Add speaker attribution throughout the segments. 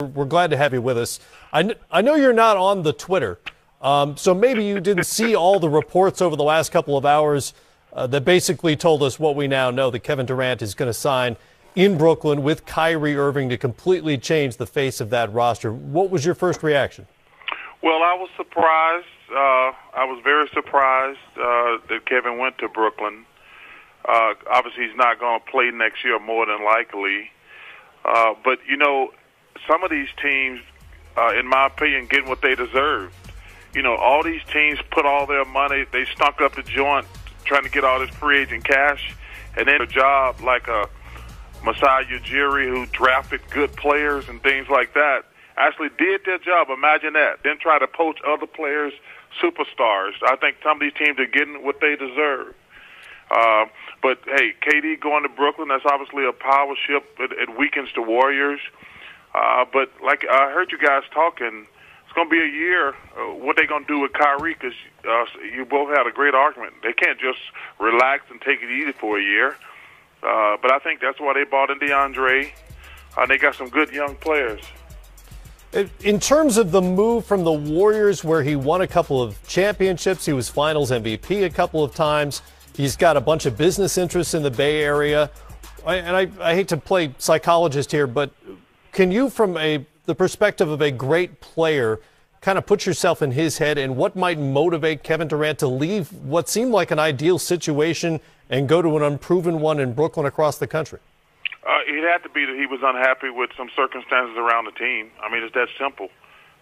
Speaker 1: We're glad to have you with us. I know you're not on the Twitter, so maybe you didn't see all the reports over the last couple of hours that basically told us what we now know, that Kevin Durant is going to sign in Brooklyn with Kyrie Irving to completely change the face of that roster. What was your first reaction?
Speaker 2: Well, I was surprised. I was very surprised that Kevin went to Brooklyn. Obviously, he's not going to play next year, more than likely. But, you know, some of these teams, in my opinion, get what they deserve. You know, all these teams put all their money, they stunk up the joint trying to get all this free agent cash, and then a job like a Masai Ujiri, who drafted good players and things like that, actually did their job. Imagine that. Then try to poach other players, superstars. I think some of these teams are getting what they deserve. But, hey, KD going to Brooklyn, that's obviously a power ship. It weakens the Warriors. But like I heard you guys talking, it's going to be a year. What they going to do with Kyrie? Because you both had a great argument. They can't just relax and take it easy for a year. But I think that's why they bought in DeAndre. They got some good young players.
Speaker 1: In terms of the move from the Warriors, where he won a couple of championships, he was Finals MVP a couple of times. He's got a bunch of business interests in the Bay Area. I hate to play psychologist here, but can you, from the perspective of a great player, kind of put yourself in his head and what might motivate Kevin Durant to leave what seemed like an ideal situation and go to an unproven one in Brooklyn across the country?
Speaker 2: It had to be that he was unhappy with some circumstances around the team. I mean, it's that simple.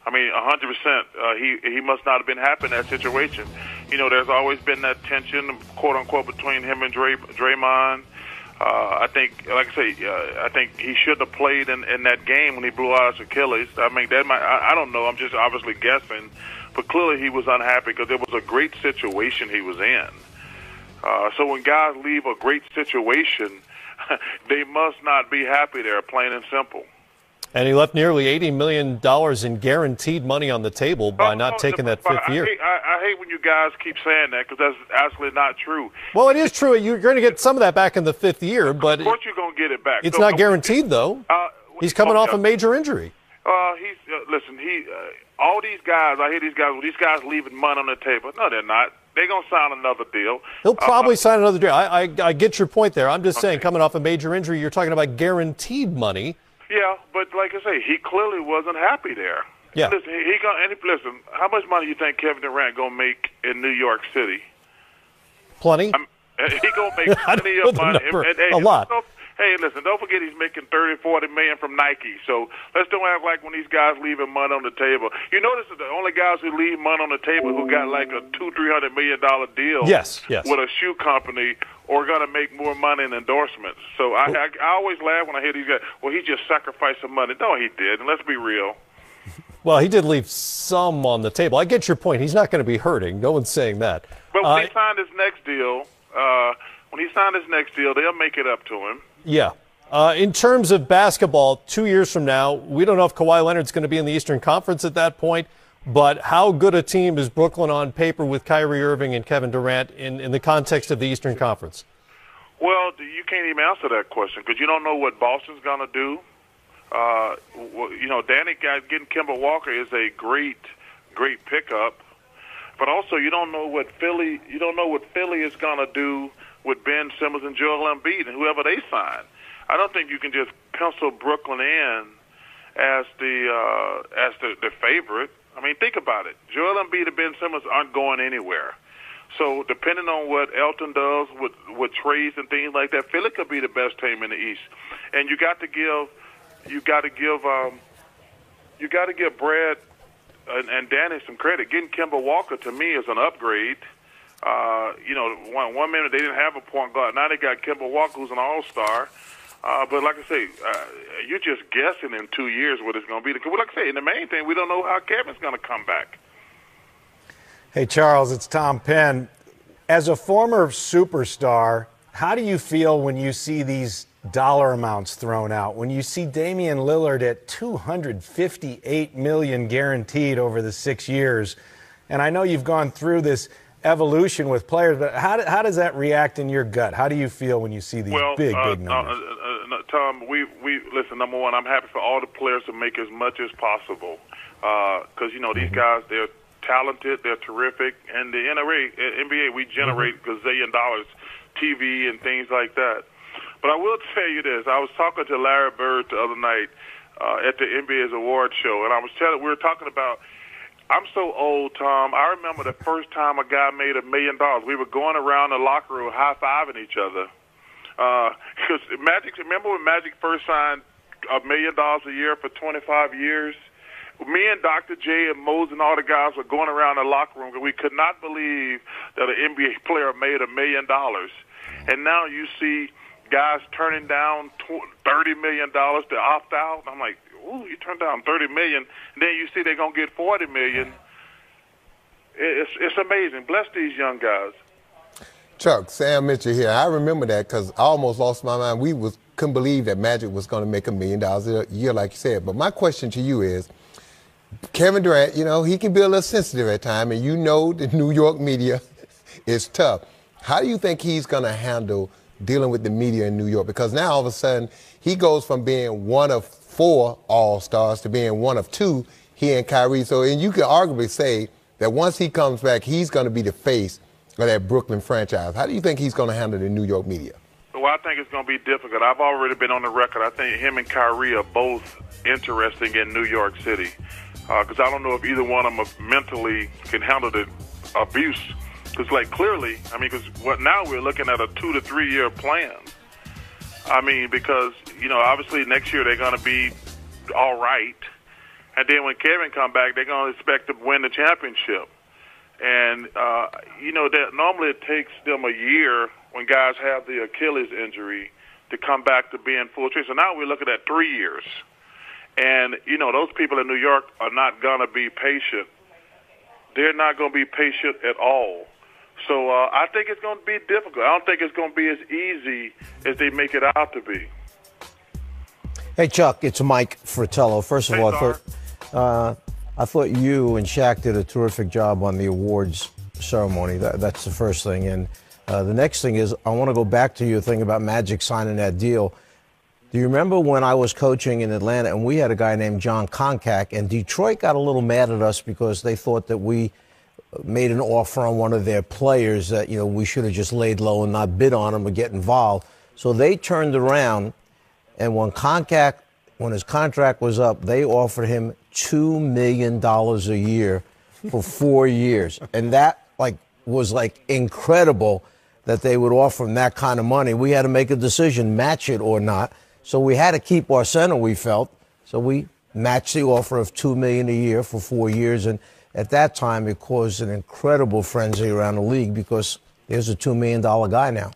Speaker 2: I mean, 100%. He must not have been happy in that situation. You know, there's always been that tension, quote unquote, between him and Draymond. I think, like I say, I think he should have played in that game when he blew out his Achilles. I mean, that might, I don't know. I'm just obviously guessing, but clearly he was unhappy because it was a great situation he was in. So when guys leave a great situation, they must not be happy there, plain and simple.
Speaker 1: And he left nearly $80 million in guaranteed money on the table by not taking that fifth year.
Speaker 2: I hate when you guys keep saying that because that's absolutely not true.
Speaker 1: Well, it is true. You're going to get some of that back in the fifth year, but
Speaker 2: of course you're going to get it back.
Speaker 1: It's not guaranteed, though. He's coming off a major injury.
Speaker 2: Listen. All these guys, I hear these guys. Well, these guys leaving money on the table. No, they're not. They're going to sign another deal.
Speaker 1: He'll probably sign another deal. I get your point there. I'm just saying, coming off a major injury, you're talking about guaranteed money.
Speaker 2: Yeah, but like I say, he clearly wasn't happy there.
Speaker 1: Yeah.
Speaker 2: Listen, how much money do you think Kevin Durant gonna make in New York City?
Speaker 1: Plenty.
Speaker 2: He gonna make plenty of money.
Speaker 1: A lot.
Speaker 2: Hey, listen, don't forget he's making $30-40 million from Nike. So let's don't act like when these guys leaving money on the table. You notice that the only guys who leave money on the table who got like a $200-300 million deal with a shoe company are going to make more money in endorsements. So I always laugh when I hear these guys, well, he just sacrificed some money. No, he didn't. Let's be real.
Speaker 1: Well, he did leave some on the table. I get your point. He's not going to be hurting. No one's saying that.
Speaker 2: But when he signed his next deal, they'll make it up to him.
Speaker 1: Yeah. In terms of basketball, 2 years from now, we don't know if Kawhi Leonard's going to be in the Eastern Conference at that point, but how good a team is Brooklyn on paper with Kyrie Irving and Kevin Durant in the context of the Eastern Conference?
Speaker 2: Well, you can't even answer that question because you don't know what Boston's going to do. You know, Danny getting Kemba Walker is a great pickup, but also you don't know what Philly is going to do with Ben Simmons and Joel Embiid and whoever they sign. I don't think you can just pencil Brooklyn in as the favorite. I mean, think about it. Joel Embiid and Ben Simmons aren't going anywhere. So depending on what Elton does with trades and things like that, Philly could be the best team in the East. And you got to give Brad and Danny some credit. Getting Kemba Walker to me is an upgrade. You know, one minute they didn't have a point guard. Now they got Kemba Walker, who's an all-star. But like I say, you're just guessing in 2 years what it's going to be. Because like I say, in the main thing, we don't know how Kevin's going to come back.
Speaker 3: Hey, Charles, it's Tom Penn. As a former superstar, how do you feel when you see these dollar amounts thrown out? When you see Damian Lillard at $258 million guaranteed over the 6 years, and I know you've gone through this evolution with players, but how does that react in your gut? How do you feel when you see these big numbers?
Speaker 2: no, Tom, we listen. Number one, I'm happy for all the players to make as much as possible because these guys, they're talented, they're terrific, and the NBA, we generate gazillion dollars, TV and things like that. But I will tell you this: I was talking to Larry Bird the other night at the NBA's award show, and we were talking about. I'm so old, Tom. I remember the first time a guy made $1 million. We were going around the locker room high-fiving each other. Because remember when Magic first signed $1 million a year for 25 years? Me and Dr. J and Mose and all the guys were going around the locker room because we could not believe that an NBA player made $1 million. And now you see guys turning down $30 million to opt out. I'm like, ooh, you turned down $30 million, and then you see they're going to get $40 million. It's amazing. Bless these young guys.
Speaker 4: Chuck, Sam Mitchell here. I remember that because I almost lost my mind. We couldn't believe that Magic was going to make $1 million a year, like you said. But my question to you is, Kevin Durant, he can be a little sensitive at times, and the New York media is tough. How do you think he's going to handle dealing with the media in New York? Because now all of a sudden he goes from being one of 4 All-Stars to being one of 2, he and Kyrie. And you could arguably say that once he comes back, he's going to be the face of that Brooklyn franchise. How do you think he's going to handle the New York media?
Speaker 2: Well, I think it's going to be difficult. I've already been on the record. I think him and Kyrie are both interesting in New York City because I don't know if either one of them mentally can handle the abuse. Because, clearly, because now we're looking at a 2 to 3 year plan. Because, obviously next year they're going to be all right. And then when Kevin come back, they're going to expect to win the championship. And, that normally it takes them a year when guys have the Achilles injury to come back to being full strength. So now we're looking at 3 years. And, those people in New York are not going to be patient. They're not going to be patient at all. So I think it's going to be difficult. I don't think it's going to be as easy as they make it out to be.
Speaker 5: Hey, Chuck, it's Mike Fratello. First of all, I thought you and Shaq did a terrific job on the awards ceremony. That's the first thing. And the next thing is I want to go back to your thing about Magic signing that deal. Do you remember when I was coaching in Atlanta and we had a guy named John Koncak, and Detroit got a little mad at us because they thought that we made an offer on one of their players that, we should have just laid low and not bid on him or get involved. So they turned around, and when his contract was up, they offered him $2 million a year for 4 years. And that was incredible that they would offer him that kind of money. We had to make a decision, match it or not. So we had to keep our center, we felt. So we matched the offer of $2 million a year for 4 years. And at that time, it caused an incredible frenzy around the league because there's a $2 million guy now.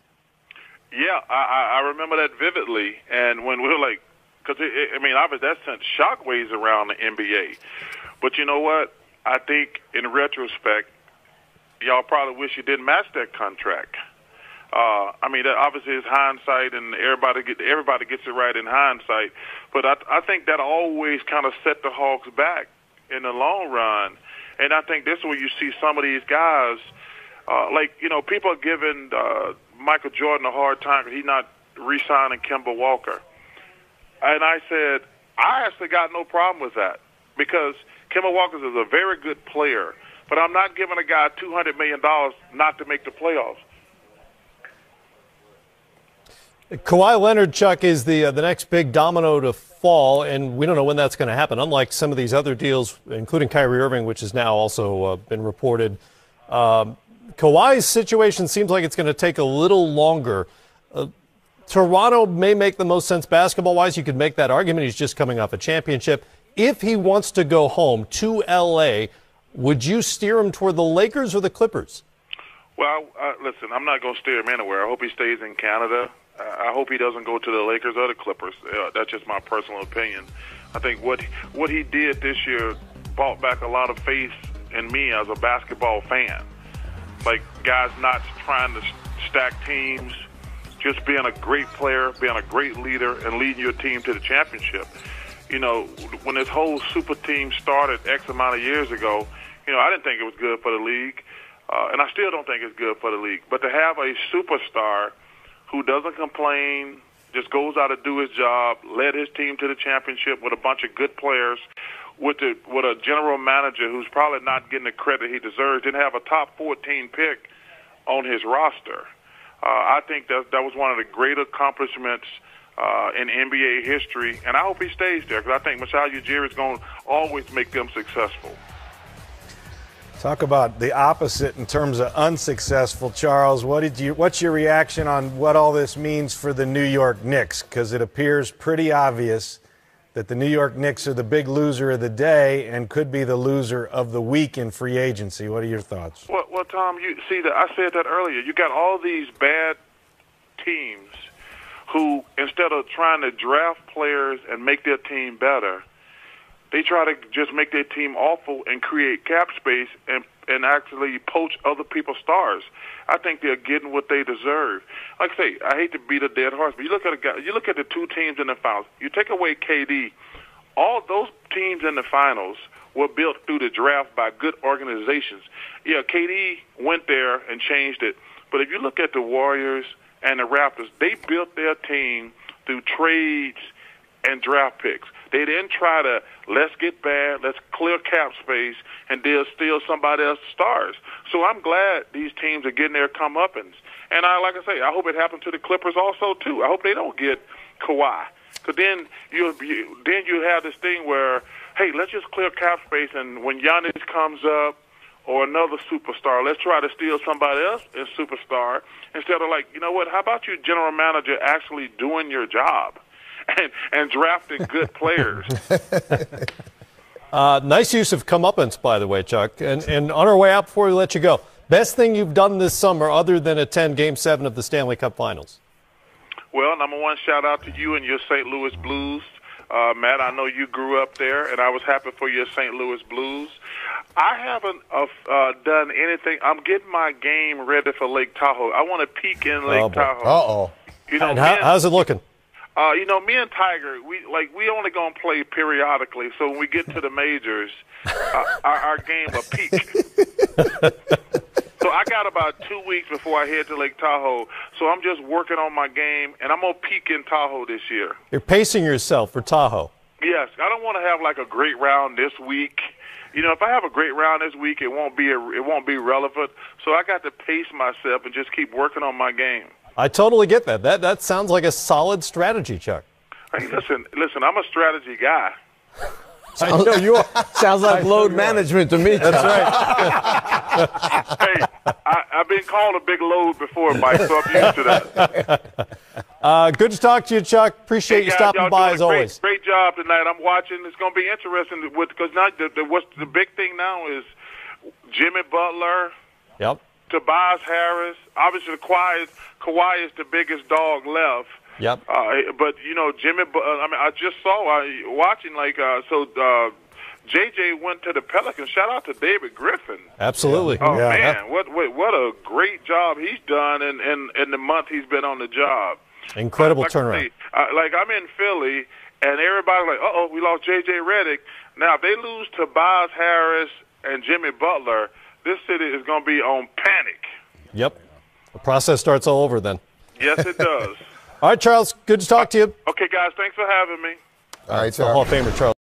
Speaker 2: Yeah, I remember that vividly. And when we were because, obviously that sent shockwaves around the NBA. But you know what? I think in retrospect, y'all probably wish you didn't match that contract. That obviously is hindsight, and everybody gets it right in hindsight. But I think that always kind of set the Hawks back in the long run. And I think this is where you see some of these guys, people are giving Michael Jordan a hard time because he's not re-signing Kemba Walker. And I said, I actually got no problem with that because Kemba Walker is a very good player, but I'm not giving a guy $200 million not to make the playoffs.
Speaker 1: Kawhi Leonard, Chuck, is the next big domino to fall, and we don't know when that's going to happen. Unlike some of these other deals, including Kyrie Irving, which has now also been reported, Kawhi's situation seems like it's going to take a little longer. Toronto may make the most sense basketball-wise. You could make that argument. He's just coming off a championship. If he wants to go home to L.A., would you steer him toward the Lakers or the Clippers?
Speaker 2: Well, listen, I'm not going to steer him anywhere. I hope he stays in Canada. I hope he doesn't go to the Lakers or the Clippers. That's just my personal opinion. I think what he did this year brought back a lot of faith in me as a basketball fan. Guys not trying to stack teams, just being a great player, being a great leader, and leading your team to the championship. When this whole super team started X amount of years ago, I didn't think it was good for the league, and I still don't think it's good for the league. But to have a superstar who doesn't complain, just goes out to do his job, led his team to the championship with a bunch of good players, with a general manager who's probably not getting the credit he deserves, didn't have a top 14 pick on his roster. I think that was one of the great accomplishments in NBA history, and I hope he stays there because I think Masai Ujiri is going to always make them successful.
Speaker 3: Talk about the opposite in terms of unsuccessful, Charles. What's your reaction on what all this means for the New York Knicks? Because it appears pretty obvious that the New York Knicks are the big loser of the day and could be the loser of the week in free agency. What are your thoughts?
Speaker 2: Well, Tom, you see that I said that earlier. You got all these bad teams who, instead of trying to draft players and make their team better, they try to just make their team awful and create cap space and actually poach other people's stars. I think they're getting what they deserve. Like I say, I hate to beat a dead horse, but you look at the two teams in the finals. You take away KD, all those teams in the finals were built through the draft by good organizations. Yeah, KD went there and changed it. But if you look at the Warriors and the Raptors, they built their team through trades and draft picks. They didn't try to, let's get bad, let's clear cap space, and they'll steal somebody else's stars. So I'm glad these teams are getting their comeuppance. And like I say, I hope it happens to the Clippers also, too. I hope they don't get Kawhi. Because then you have this thing where, hey, let's just clear cap space, and when Giannis comes up or another superstar, let's try to steal somebody else's superstar instead of like, you know what, how about you, general manager, actually doing your job? And drafting good players.
Speaker 1: Nice use of comeuppance, by the way, Chuck. And on our way out, before we let you go, best thing you've done this summer other than attend Game 7 of the Stanley Cup Finals?
Speaker 2: Well, number one, shout out to you and your St. Louis Blues. Matt, I know you grew up there, and I was happy for your St. Louis Blues. I haven't done anything. I'm getting my game ready for Lake Tahoe. I want to peek in Lake Tahoe.
Speaker 4: Uh-oh.
Speaker 2: You know,
Speaker 1: and how's it looking?
Speaker 2: Me and Tiger, we only gonna play periodically. So when we get to the majors, our game will peak. So I got about 2 weeks before I head to Lake Tahoe. So I'm just working on my game, and I'm gonna peak in Tahoe this year.
Speaker 1: You're pacing yourself for Tahoe.
Speaker 2: Yes, I don't want to have like a great round this week. You know, if I have a great round this week, it won't be relevant. So I got to pace myself and just keep working on my game.
Speaker 1: I totally get that. That sounds like a solid strategy, Chuck.
Speaker 2: Hey, listen, I'm a strategy guy.
Speaker 1: I know you are.
Speaker 5: Sounds like load management to me.
Speaker 1: That's right.
Speaker 2: Hey, I've been called a big load before, Mike, so I'm used to that.
Speaker 1: Good to talk to you, Chuck. Appreciate you stopping by as always.
Speaker 2: Great job tonight. I'm watching. It's going to be interesting because now what's the big thing now is Jimmy Butler.
Speaker 1: Yep.
Speaker 2: Tobias Harris. Obviously, Kawhi is the biggest dog left.
Speaker 1: Yep.
Speaker 2: But, you know, I just saw watching, JJ went to the Pelicans. Shout out to David Griffin.
Speaker 1: Absolutely.
Speaker 2: Oh, man, what a great job he's done in the month he's been on the job.
Speaker 1: Incredible turnaround.
Speaker 2: I'm in Philly, and everybody's like, uh-oh, we lost J.J. Redick. Now, if they lose Tobias Harris and Jimmy Butler, this city is going to be on panic.
Speaker 1: Yep. The process starts all over then.
Speaker 2: Yes, it does.
Speaker 1: All right, Charles, good to talk to you.
Speaker 2: Okay, guys, thanks for having me.
Speaker 4: All right,
Speaker 1: Hall of Famer Charles.